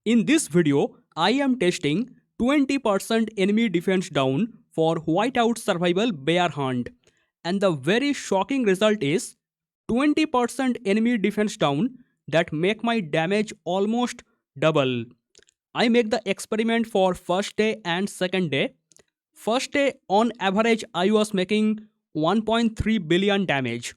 In this video, I am testing 20% enemy defense down for Whiteout Survival Bear Hunt, and the very shocking result is 20% enemy defense down that make my damage almost double. I make the experiment for first day and second day. First day on average I was making 1.3 billion damage,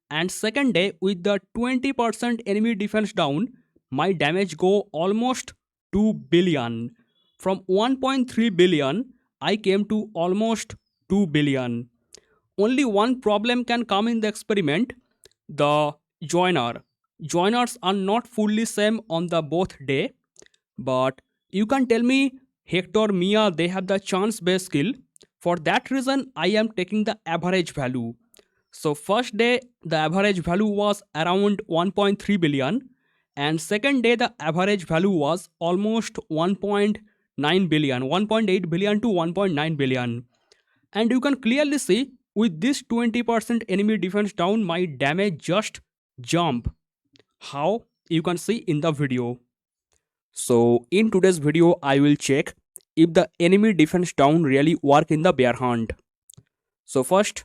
and second day with the 20% enemy defense down my damage go almost 2 billion. From 1.3 billion I came to almost 2 billion. Only one problem can come in the experiment: the joiners are not fully same on the both day. But you can tell me, Hector, Mia, they have the chance based skill. For that reason I am taking the average value. So first day the average value was around 1.3 billion, and second day the average value was almost 1.9 billion, 1.8 billion to 1.9 billion. And you can clearly see with this 20% enemy defense down my damage just jump. How? You can see in the video. So in today's video I will check if the enemy defense down really work in the bear hunt. So first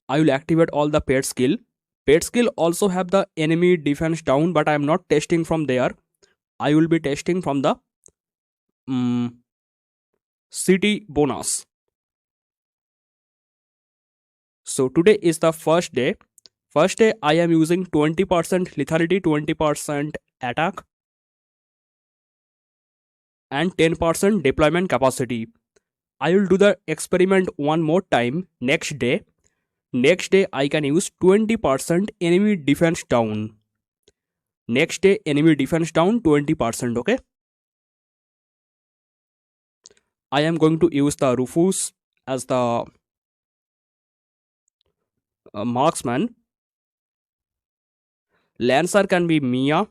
I will activate all the pet skill. Pet skill also have the enemy defense down, but I am not testing from there. I will be testing from the city bonus. So today is the first day. First day I am using 20% lethality, 20% attack, and 10% deployment capacity. I will do the experiment one more time next day. Next day I can use 20% enemy defense down. Next day enemy defense down 20%. Okay. I am going to use the Rufus as the marksman. Lancer can be Mia.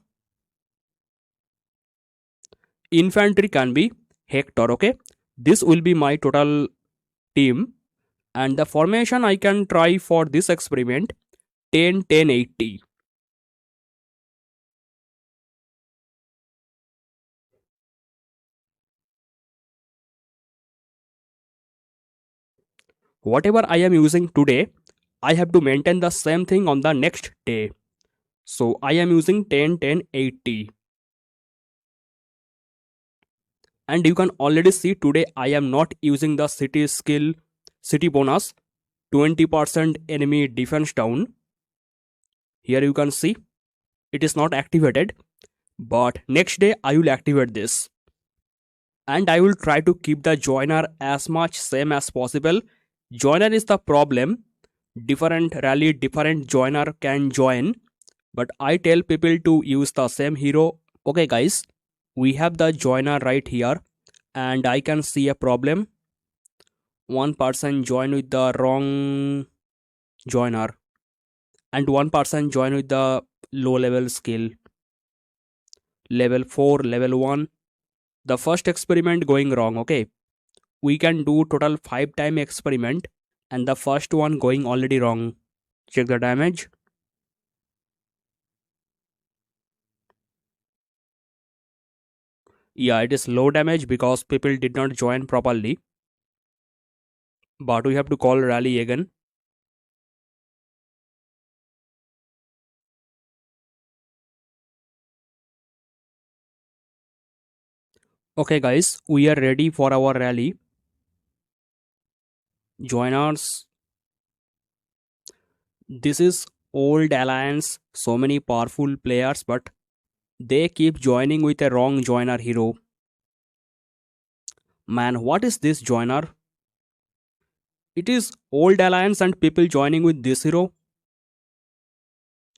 Infantry can be Hector. Okay. This will be my total team. And the formation I can try for this experiment 10 10 80. Whatever I am using today, I have to maintain the same thing on the next day. So I am using 10 10 80. And you can already see today I am not using the city skill, city bonus, 20% enemy defense down. Here you can see it is not activated, but next day I will activate this. And I will try to keep the joiner as much same as possible. Joiner is the problem. Different rally, different joiner can join, but I tell people to use the same hero. Okay guys, we have the joiner right here, and I can see a problem. One person join with the wrong joiner, and one person join with the low level skill, level 4, level 1. The first experiment going wrong. Okay, we can do total 5 time experiment, and the first one going already wrong. Check the damage. Yeah, it is low damage because people did not join properly, but we have to call rally again. Okay guys, we are ready for our rally. Joiners, this is old alliance, so many powerful players, but they keep joining with a wrong joiner hero. Man, what is this joiner? It is old alliance and people joining with this hero.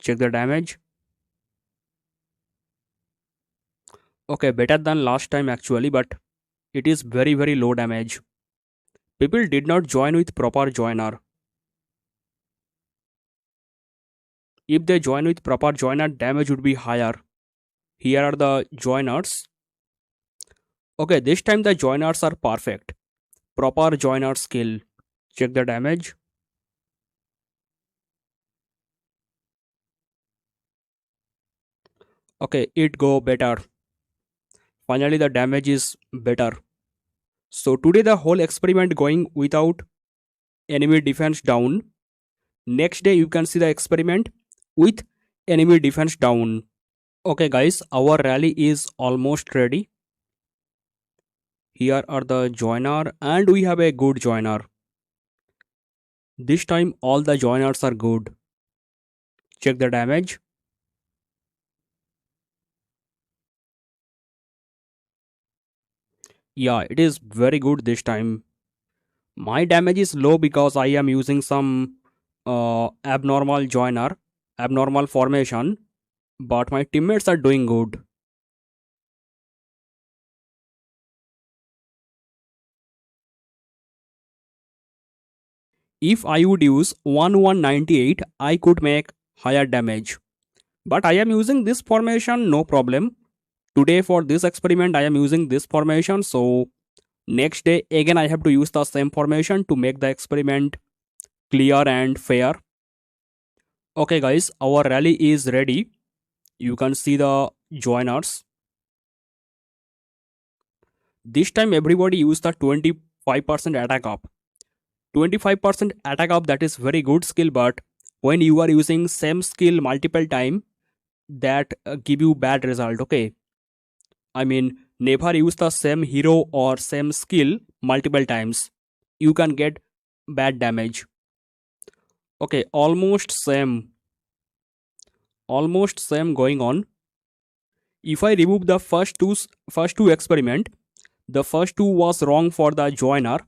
Check the damage. Okay, better than last time actually, but it is very low damage. People did not join with proper joiner. If they join with proper joiner, damage would be higher. Here are the joiners. Okay, this time the joiners are perfect. Proper joiner skill. Check the damage. Okay, it go better. Finally, the damage is better. So today the whole experiment going without enemy defense down. Next day you can see the experiment with enemy defense down. Okay guys, our rally is almost ready. Here are the joiner and we have a good joiner. This time all the joiners are good. Check the damage. Yeah, it is very good this time. My damage is low because I am using some abnormal joiner, abnormal formation, but my teammates are doing good. If I would use 1198, I could make higher damage. But I am using this formation, no problem. Today for this experiment, I am using this formation. So next day, again, I have to use the same formation to make the experiment clear and fair. Okay guys, our rally is ready. You can see the joiners. This time everybody used the 25% attack up. 25% attack up, that is very good skill, but when you are using same skill multiple time, that give you bad result. Okay, I mean never use the same hero or same skill multiple times. You can get bad damage. Okay, almost same going on. If I remove the first two experiment, the first two was wrong for the joiner.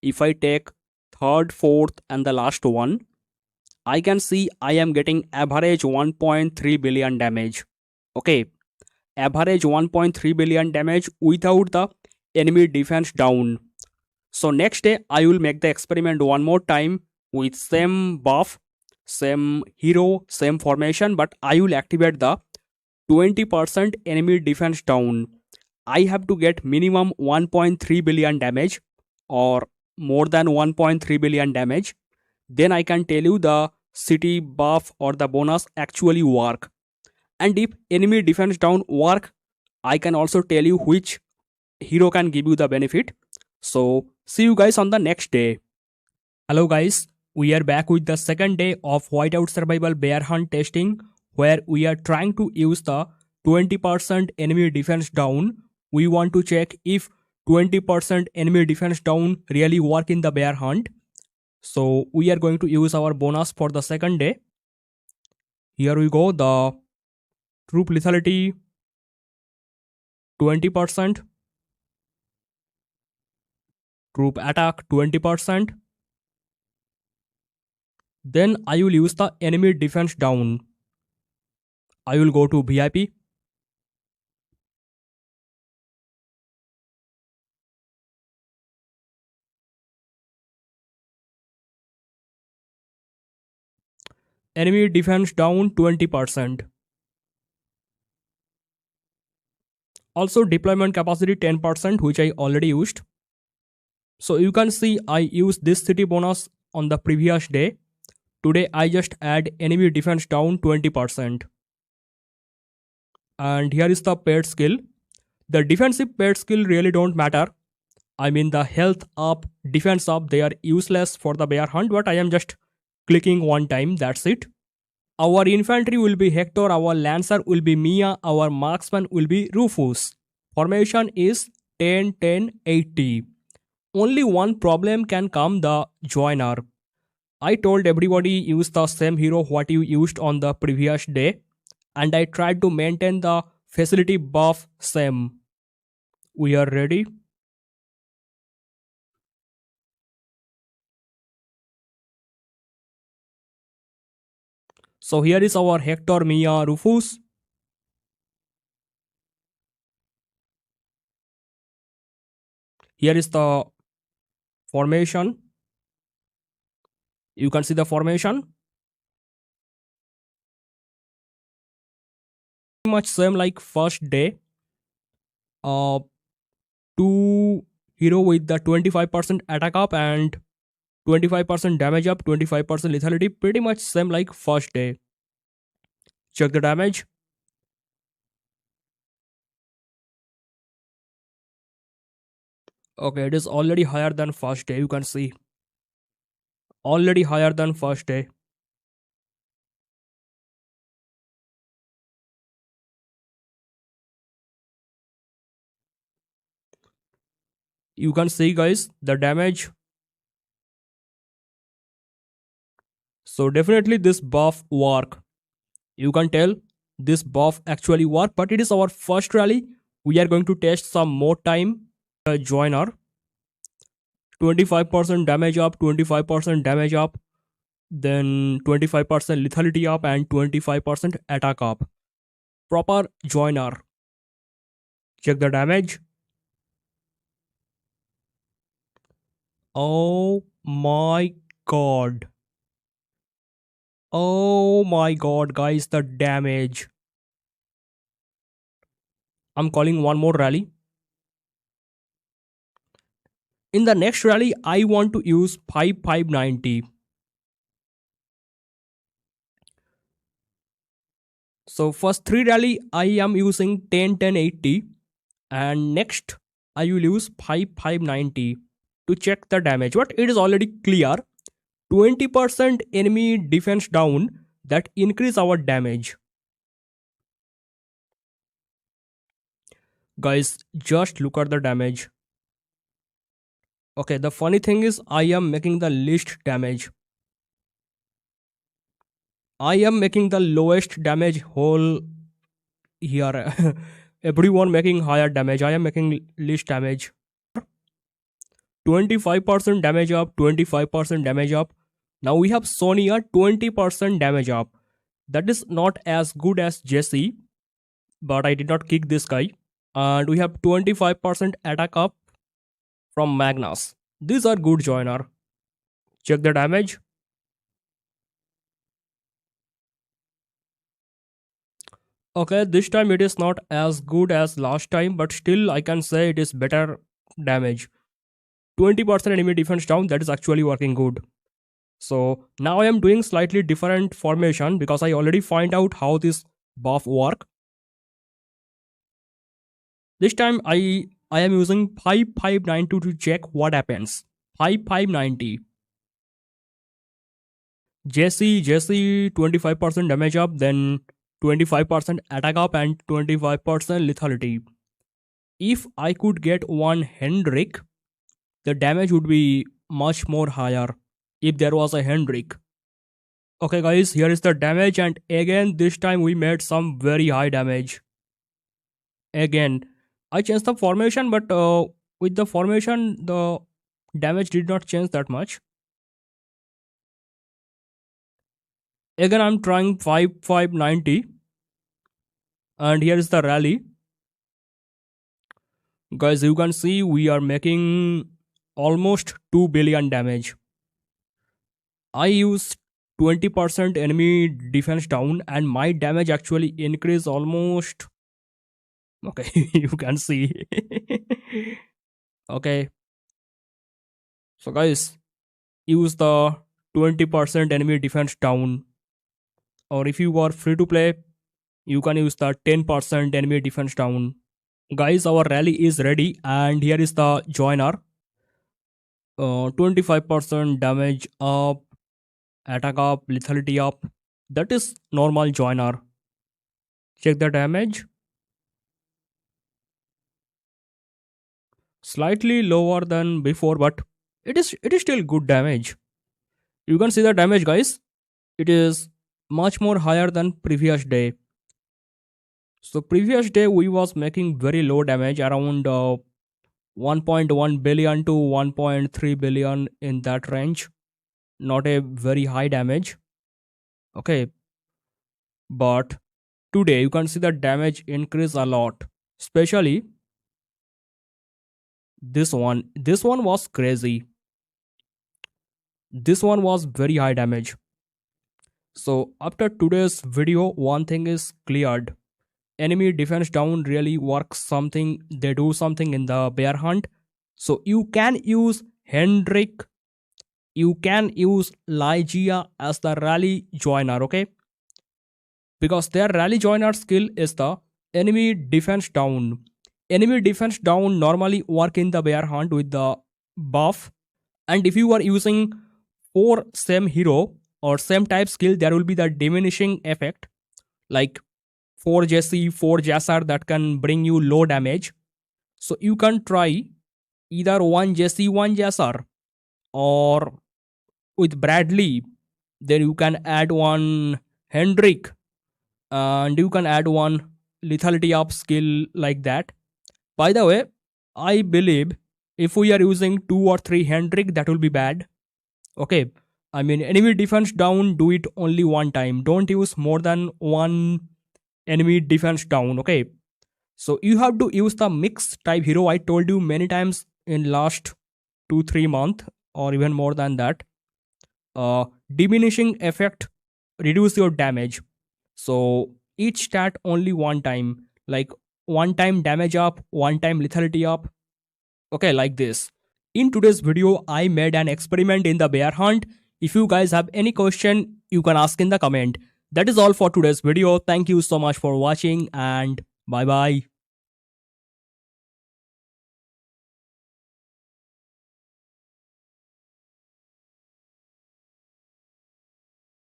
If I take third, fourth and the last one, I can see I am getting average 1.3 billion damage. Okay, average 1.3 billion damage without the enemy defense down. So next day I will make the experiment one more time with same buff, same hero, same formation, but I will activate the 20% enemy defense down. I have to get minimum 1.3 billion damage or more than 1.3 billion damage. Then I can tell you the city buff or the bonus actually work. And if enemy defense down work, I can also tell you which hero can give you the benefit. So see you guys on the next day. Hello guys, we are back with the second day of Whiteout Survival Bear Hunt testing, where we are trying to use the 20% enemy defense down. We want to check if 20% enemy defense down really work in the bear hunt. So we are going to use our bonus for the second day. Here we go, the troop lethality 20%, troop attack 20%. Then I will use the enemy defense down. I will go to VIP. Enemy defense down 20%. Also deployment capacity 10%, which I already used. So you can see I used this city bonus on the previous day. Today I just add enemy defense down 20%. And here is the paired skill. The defensive paired skill really don't matter. I mean the health up, defense up, they are useless for the bear hunt, but I am just clicking one time, that's it. Our infantry will be Hector, our lancer will be Mia, our marksman will be Rufus. Formation is 10-10-80. Only one problem can come, the joiner. I told everybody use the same hero what you used on the previous day, and I tried to maintain the facility buff same. We are ready. So here is our Hector, Mia, Rufus. Here is the formation. You can see the formation. Pretty much same like first day. Two hero with the 25% attack up and 25% damage up, 25% lethality. Pretty much same like first day. Check the damage. Okay, it is already higher than first day. You can see already higher than first day. You can see guys the damage. So definitely this buff work. You can tell this buff actually work, but it is our first rally. We are going to test some more time. Joiner 25% damage up, 25% damage up, then 25% lethality up, and 25% attack up. Proper joiner. Check the damage. Oh my god. Oh my god, guys, the damage. I'm calling one more rally. In the next rally, I want to use 5590. So first three rally, I am using 10-10-80, and next I will use 5590 to check the damage. But it is already clear. 20% enemy defense down, that increase our damage. Guys, just look at the damage. Okay, the funny thing is I am making the least damage. I am making the lowest damage whole here. Everyone making higher damage. I am making least damage. 25% damage up, 25% damage up. Now we have Sonia 20% damage up. That is not as good as Jesse, but I did not kick this guy. And we have 25% attack up from Magnus. These are good joiner. Check the damage. Okay, this time it is not as good as last time, but still I can say it is better damage. 20% enemy defense down, that is actually working good. So now I am doing slightly different formation because I already find out how this buff work. This time I am using 5592 to check what happens. 5590. Jesse 25% damage up, then 25% attack up, and 25% lethality. If I could get one Hendrik, the damage would be much more higher if there was a Hendrik. Okay guys, here is the damage, and again this time we made some very high damage. Again, I changed the formation, but with the formation the damage did not change that much. Again I'm trying 5590, and here is the rally. Guys, you can see we are making almost 2 billion damage. I used 20% enemy defense down, and my damage actually increased almost. Okay, you can see. Okay, so guys, use the 20% enemy defense down, or if you are free to play, you can use the 10% enemy defense down. Guys, our rally is ready, and here is the joiner. 25% damage up, attack up, lethality up. That is normal joiner. Check the damage. Slightly lower than before, but it is still good damage. You can see the damage, guys. It is much more higher than previous day. So previous day we was making very low damage, around 1.1 billion to 1.3 billion, in that range. Not a very high damage. Okay, but today you can see the damage increase a lot. Especially this one was crazy. This one was very high damage. So after today's video, one thing is cleared. Enemy defense down really works something. They do something in the bear hunt. So you can use Hendrik, you can use Lygia as the rally joiner, okay? Because their rally joiner skill is the enemy defense down. enemy defense down normally work in the bear hunt with the buff. And if you are using 4 same hero or same type skill, there will be the diminishing effect, like 4 Jesse, 4 Jassar, that can bring you low damage. So you can try either 1 Jesse, 1 Jassar, or with Bradley, then you can add 1 Hendrik, and you can add 1 lethality up skill, like that. By the way, I believe if we are using 2 or 3 Hendrik, that will be bad. Okay. I mean, enemy defense down, do it only one time. Don't use more than 1 enemy defense down. Okay. So you have to use the mix type hero. I told you many times in last 2-3 months or even more than that. Diminishing effect reduce your damage. So each stat only one time, like one time damage up, one time lethality up. Okay, like this. In today's video, I made an experiment in the bear hunt. If you guys have any question, you can ask in the comment. That is all for today's video. Thank you so much for watching, and bye bye.